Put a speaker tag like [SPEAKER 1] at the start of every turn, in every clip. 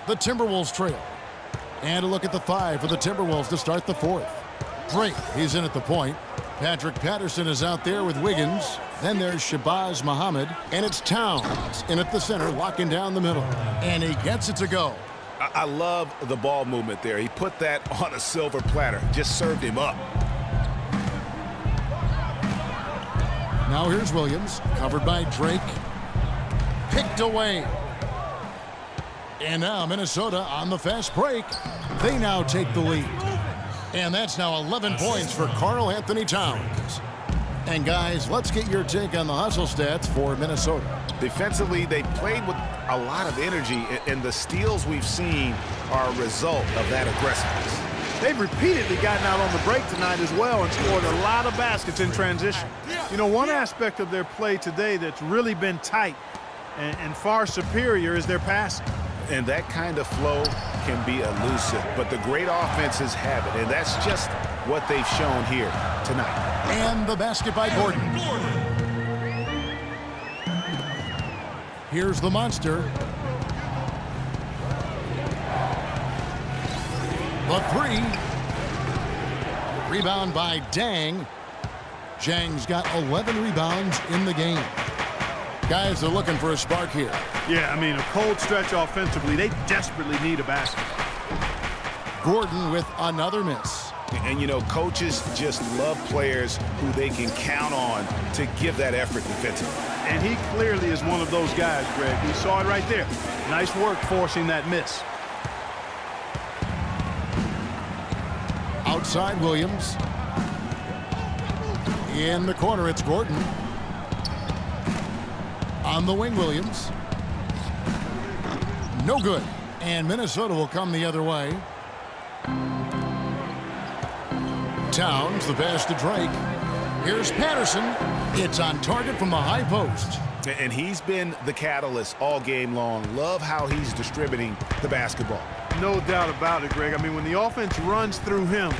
[SPEAKER 1] The Timberwolves trail. And a look at the 5 for the Timberwolves to start the 4th. Drake, he's in at the point. Patrick Patterson is out there with Wiggins. Then there's Shabazz Muhammad. And it's Towns in at the center, locking down the middle. And he gets it to go.
[SPEAKER 2] I love the ball movement there. He put that on a silver platter. Just served him up.
[SPEAKER 1] Now here's Williams, covered by Drake. Picked away. And now Minnesota on the fast break. They now take the lead. And that's now 11 points for Karl Anthony Towns. And guys, let's get your take on the hustle stats for Minnesota.
[SPEAKER 2] Defensively, they played with a lot of energy, and the steals we've seen are a result of that aggressiveness.
[SPEAKER 3] They've repeatedly gotten out on the break tonight as well and scored a lot of baskets in transition. You know, one aspect of their play today that's really been tight and far superior is their passing.
[SPEAKER 2] And that kind of flow can be elusive, but the great offenses have it, and that's just what they've shown here tonight.
[SPEAKER 1] And the basket by Gordon. Here's the monster. The 3. Rebound by Dang. Zhang's got 11 rebounds in the game. Guys are looking for a spark here.
[SPEAKER 3] Yeah, I mean, a cold stretch offensively. They desperately need a basket.
[SPEAKER 1] Gordon with another miss.
[SPEAKER 2] And, you know, coaches just love players who they can count on to give that effort defensively.
[SPEAKER 3] And he clearly is one of those guys, Greg. We saw it right there. Nice work forcing that miss.
[SPEAKER 1] Outside Williams. In the corner, it's Gordon. On the wing, Williams. No good. And Minnesota will come the other way. Towns, the pass to Drake. Here's Patterson. It's on target from the high post.
[SPEAKER 2] And he's been the catalyst all game long. Love how he's distributing the basketball.
[SPEAKER 3] No doubt about it, Greg. I mean, when the offense runs through him,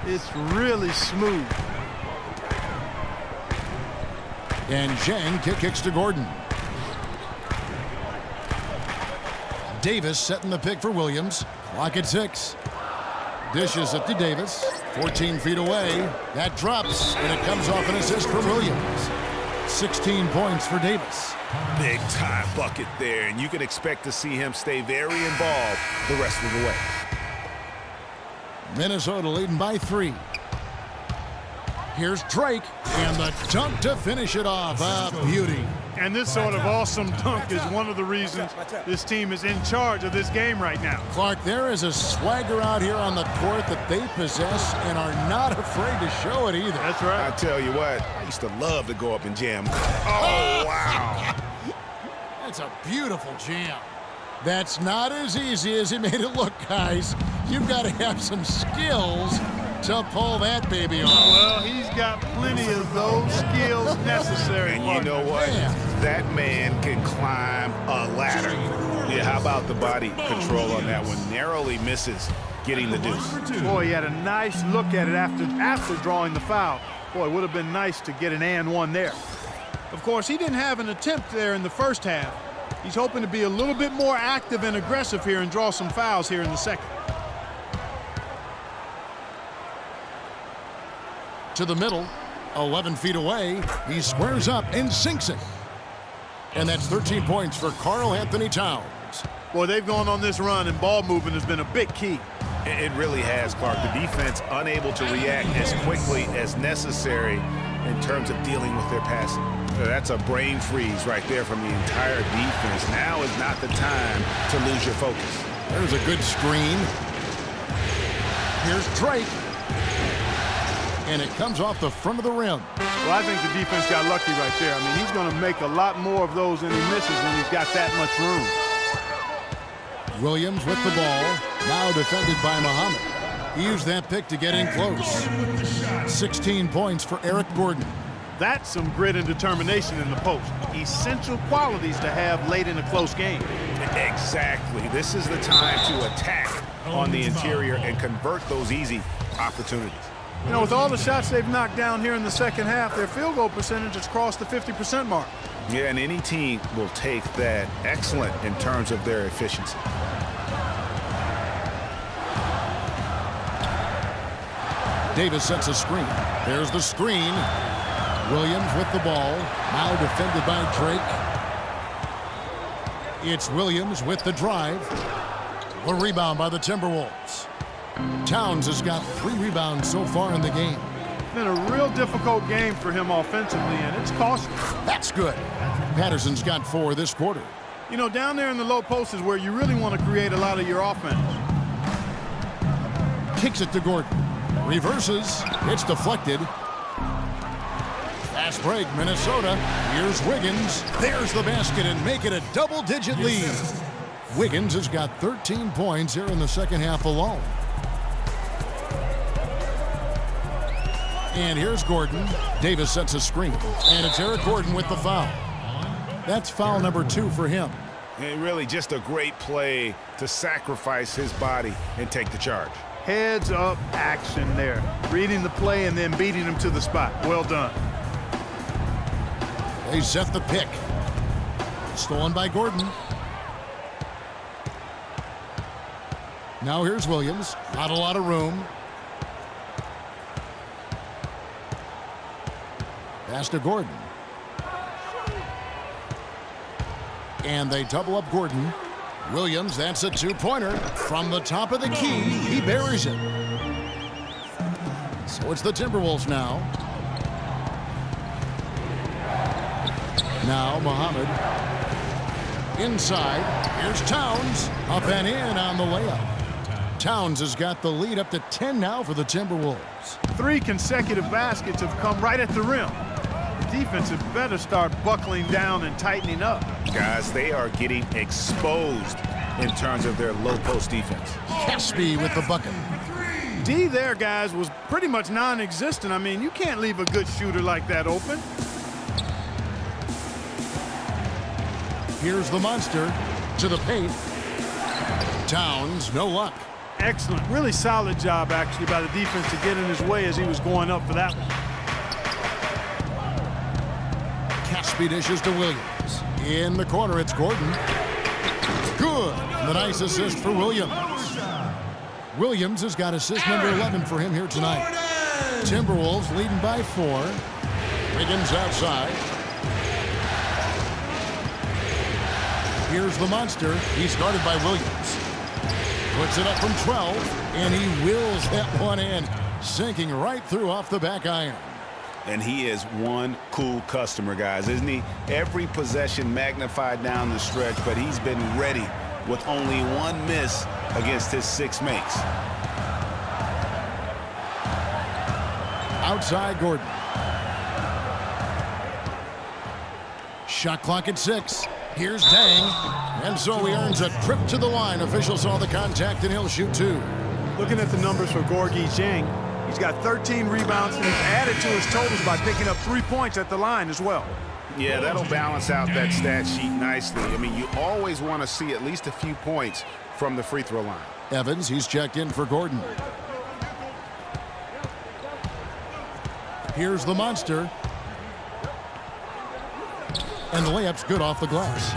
[SPEAKER 3] it's really smooth.
[SPEAKER 1] And Zhang kicks to Gordon. Davis setting the pick for Williams. Clock at 6. Dishes it to Davis. 14 feet away. That drops, and it comes off an assist from Williams. 16 points for Davis.
[SPEAKER 2] Big time bucket there, and you can expect to see him stay very involved the rest of the way.
[SPEAKER 1] Minnesota leading by 3. Here's Drake, and the dunk to finish it off. A beauty.
[SPEAKER 3] And this sort of awesome dunk is one of the reasons this team is in charge of this game right now.
[SPEAKER 1] Clark, there is a swagger out here on the court that they possess and are not afraid to show it either.
[SPEAKER 3] That's right.
[SPEAKER 2] I tell you what, I used to love to go up and jam. Oh, wow.
[SPEAKER 1] That's a beautiful jam. That's not as easy as he made it look, guys. You've got to have some skills to pull that baby off.
[SPEAKER 3] Well, he's got plenty of those skills necessary.
[SPEAKER 2] And you know what? That man can climb a ladder. Yeah, how about the body control on that one? Narrowly misses getting the deuce.
[SPEAKER 3] Boy, he had a nice look at it after drawing the foul. Boy, it would have been nice to get an and one there. Of course, he didn't have an attempt there in the first half. He's hoping to be a little bit more active and aggressive here and draw some fouls here in the second.
[SPEAKER 1] To the middle, 11 feet away. He squares up and sinks it. And that's 13 points for Karl Anthony Towns.
[SPEAKER 3] Boy, they've gone on this run, and ball movement has been a big key.
[SPEAKER 2] It really has, Clark. The defense unable to react as quickly as necessary in terms of dealing with their passing. That's a brain freeze right there from the entire defense. Now is not the time to lose your focus.
[SPEAKER 1] There's a good screen. Here's Drake. And it comes off the front of the rim.
[SPEAKER 3] Well, I think the defense got lucky right there. I mean, he's going to make a lot more of those than he misses when he's got that much room.
[SPEAKER 1] Williams with the ball, now defended by Muhammad. He used that pick to get in close. 16 points for Eric Gordon.
[SPEAKER 3] That's some grit and determination in the post. Essential qualities to have late in a close game.
[SPEAKER 2] Exactly. This is the time to attack on the interior and convert those easy opportunities.
[SPEAKER 3] You know, with all the shots they've knocked down here in the second half, their field goal percentage has crossed the 50% mark.
[SPEAKER 2] Yeah, and any team will take that excellent in terms of their efficiency.
[SPEAKER 1] Davis sets a screen. There's the screen. Williams with the ball. Now defended by Drake. It's Williams with the drive. A rebound by the Timberwolves. Towns has got 3 rebounds so far in the game.
[SPEAKER 3] It's been a real difficult game for him offensively, and it's costly.
[SPEAKER 1] That's good. Patterson's got 4 this quarter.
[SPEAKER 3] You know, down there in the low post is where you really want to create a lot of your offense.
[SPEAKER 1] Kicks it to Gordon. Reverses. It's deflected. Fast break, Minnesota. Here's Wiggins. There's the basket and make it a double-digit lead. Wiggins has got 13 points here in the second half alone. And here's Gordon. Davis sets a screen. And it's Eric Gordon with the foul. That's foul number 2 for him.
[SPEAKER 2] And really just a great play to sacrifice his body and take the charge.
[SPEAKER 3] Heads up action there. Reading the play and then beating him to the spot. Well done.
[SPEAKER 1] They set the pick. Stolen by Gordon. Now here's Williams. Not a lot of room. Pass to Gordon. And they double up Gordon. Williams, that's a 2-pointer. From the top of the key, he buries it. So it's the Timberwolves now. Now Muhammad. Inside, here's Towns. Up and in on the layup. Towns has got the lead up to 10 now for the Timberwolves.
[SPEAKER 3] 3 consecutive baskets have come right at the rim. The defense had better start buckling down and tightening up.
[SPEAKER 2] Guys, they are getting exposed in terms of their low post defense.
[SPEAKER 1] Caspi with the bucket.
[SPEAKER 3] D there, guys, was pretty much non-existent. I mean, you can't leave a good shooter like that open.
[SPEAKER 1] Here's the monster to the paint. Towns, no luck.
[SPEAKER 3] Excellent. Really solid job, actually, by the defense to get in his way as he was going up for that one.
[SPEAKER 1] Caspi dishes to Williams. In the corner, it's Gordon. Good. The nice assist for Williams. Williams has got assist number 11 for him here tonight. Timberwolves leading by 4. Wiggins outside. Here's the monster. He's guarded by Williams. Puts it up from 12, and he wills that one in, sinking right through off the back iron.
[SPEAKER 2] And he is one cool customer, guys, isn't he? Every possession magnified down the stretch, but he's been ready with only 1 miss against his 6 makes.
[SPEAKER 1] Outside Gordon. Shot clock at 6. Here's Dang. And so he earns a trip to the line. Official saw the contact, and he'll shoot 2.
[SPEAKER 3] Looking at the numbers for Gorgui Dieng, he's got 13 rebounds, and he's added to his totals by picking up 3 points at the line as well.
[SPEAKER 2] Yeah, that'll balance out that stat sheet nicely. I mean, you always want to see at least a few points from the free throw line.
[SPEAKER 1] Evans, he's checked in for Gordon. Here's the monster. And the layup's good off the glass.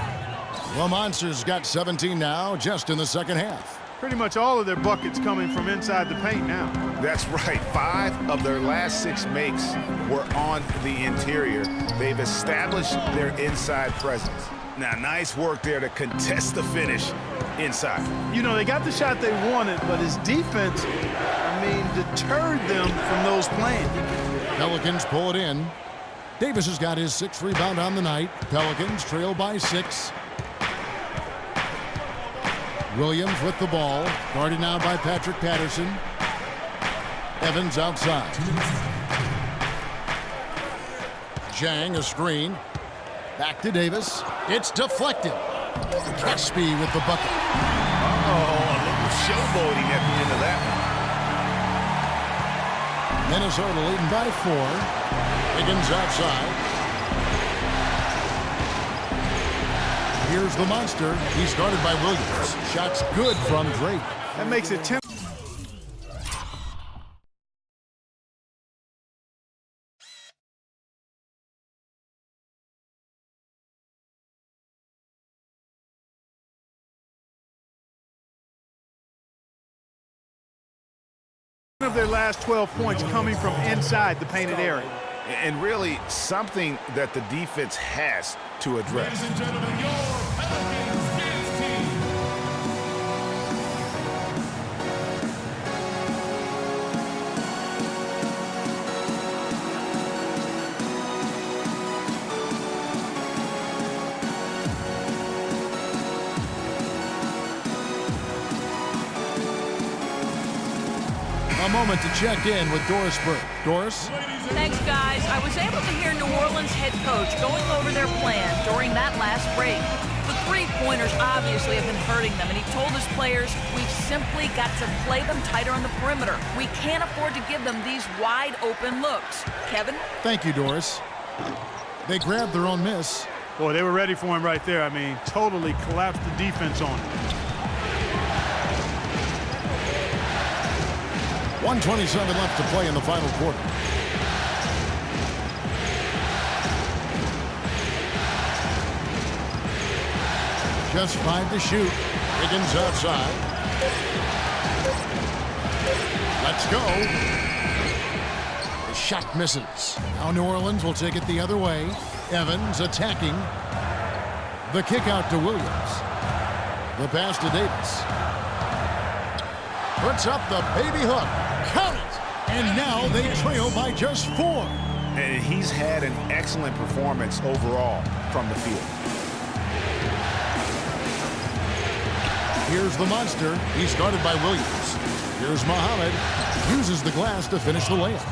[SPEAKER 1] The Monsters got 17 now, just in the second half.
[SPEAKER 3] Pretty much all of their buckets coming from inside the paint now.
[SPEAKER 2] That's right. 5 of their last 6 makes were on the interior. They've established their inside presence. Now, nice work there to contest the finish inside.
[SPEAKER 3] You know, they got the shot they wanted, but his defense, deterred them from those playing.
[SPEAKER 1] Pelicans pull it in. Davis has got his 6th rebound on the night. Pelicans trail by 6. Williams with the ball, guarded now by Patrick Patterson. Evans outside. Dieng, a screen. Back to Davis. It's deflected. Caspi with the bucket.
[SPEAKER 2] Oh, a little showboating at the end of that one.
[SPEAKER 1] Minnesota leading by 4. Wiggins outside. Here's the monster. He's guarded by Williams. Shots good from Drake.
[SPEAKER 3] That makes it 10. Of their last 12 points coming from inside the painted area.
[SPEAKER 2] And really something that the defense has to address.
[SPEAKER 4] Ladies and gentlemen, your Pelicans dance team.
[SPEAKER 1] A moment to check in with Doris Burke. Doris?
[SPEAKER 5] Thanks, guys. I was able to hear New Orleans head coach going over their plan during that last break. The three-pointers obviously have been hurting them, and he told his players, we've simply got to play them tighter on the perimeter. We can't afford to give them these wide-open looks. Kevin?
[SPEAKER 1] Thank you, Doris. They grabbed their own miss.
[SPEAKER 3] Boy, they were ready for him right there. I mean, totally collapsed the defense on him.
[SPEAKER 1] 1:27 left to play in the final quarter. Just 5 to shoot. Higgins outside. Let's go. The shot misses. Now New Orleans will take it the other way. Evans attacking. The kick out to Williams. The pass to Davis. Puts up the baby hook. Count it! And now they trail by just 4.
[SPEAKER 2] And he's had an excellent performance overall from the field.
[SPEAKER 1] Here's the monster. He's guarded by Williams. Here's Muhammad. Uses the glass to finish the layup.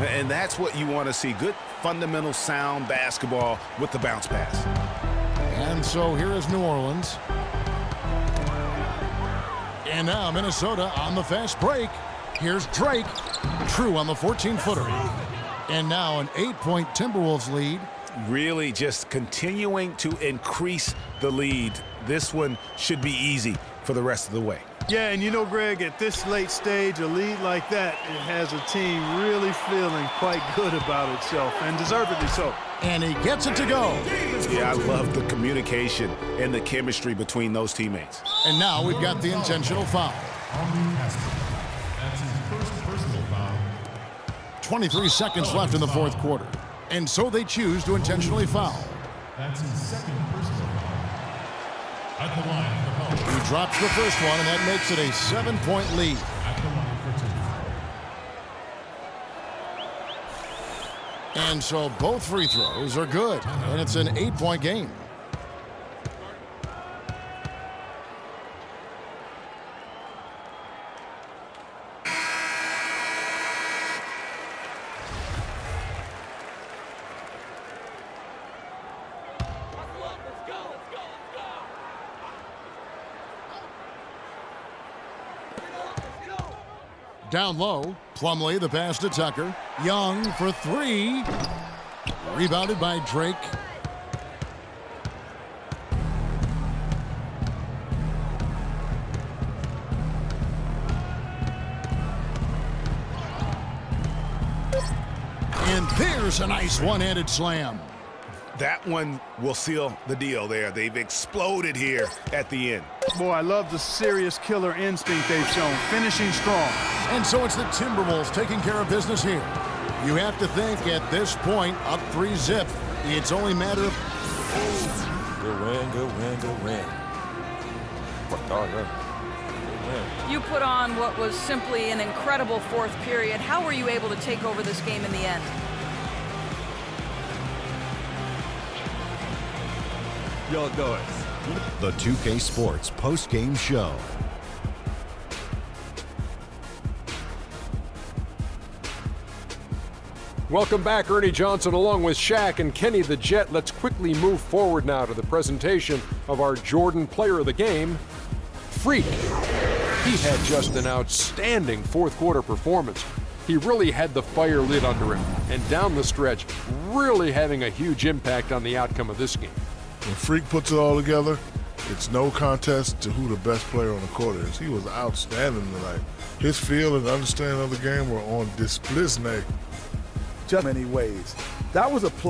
[SPEAKER 2] And that's what you want to see. Good, fundamental, sound basketball with the bounce pass.
[SPEAKER 1] And so here is New Orleans. And now Minnesota on the fast break. Here's Drake. True on the 14-footer. And now an 8-point Timberwolves lead.
[SPEAKER 2] Really just continuing to increase the lead. This one should be easy for the rest of the way.
[SPEAKER 3] Yeah, and you know, Greg, at this late stage, a lead like that, it has a team really feeling quite good about itself, and deservedly so.
[SPEAKER 1] And he gets it to go.
[SPEAKER 2] Yeah, I love the communication and the chemistry between those teammates.
[SPEAKER 1] And now we've got the intentional foul.
[SPEAKER 4] That's his first personal foul.
[SPEAKER 1] 23 seconds left in the fourth quarter. And so they choose to intentionally foul.
[SPEAKER 4] That's his second personal foul. At the line for Pelicans.
[SPEAKER 1] He drops the first one, and that makes it a 7-point lead.
[SPEAKER 4] At the line for 2.
[SPEAKER 1] And so both free throws are good, and it's an 8-point game. Down low, Plumlee, the pass to Tucker. Young for 3. Rebounded by Drake. And there's a nice one-handed slam.
[SPEAKER 2] That one will seal the deal there. They've exploded here at the end.
[SPEAKER 3] Boy, I love the serious killer instinct they've shown, finishing strong.
[SPEAKER 1] And so it's the Timberwolves taking care of business here. You have to think at this point, up 3-zip, it's only a matter of...
[SPEAKER 6] Good win, good win, good win. Fuck dog, good win.
[SPEAKER 5] You put on what was simply an incredible fourth period. How were you able to take over this game in the end?
[SPEAKER 7] Y'all know it. The 2K Sports post-game show.
[SPEAKER 8] Welcome back, Ernie Johnson along with Shaq and Kenny the Jet. Let's quickly move forward now to the presentation of our Jordan Player of the Game, Freak. He had just an outstanding fourth quarter performance. He really had the fire lit under him, and down the stretch, really having a huge impact on the outcome of this game.
[SPEAKER 9] When Freak puts it all together, it's no contest to who the best player on the court is. He was outstanding tonight. His feel and understanding of the game were on display.
[SPEAKER 10] Just many ways. That was a play.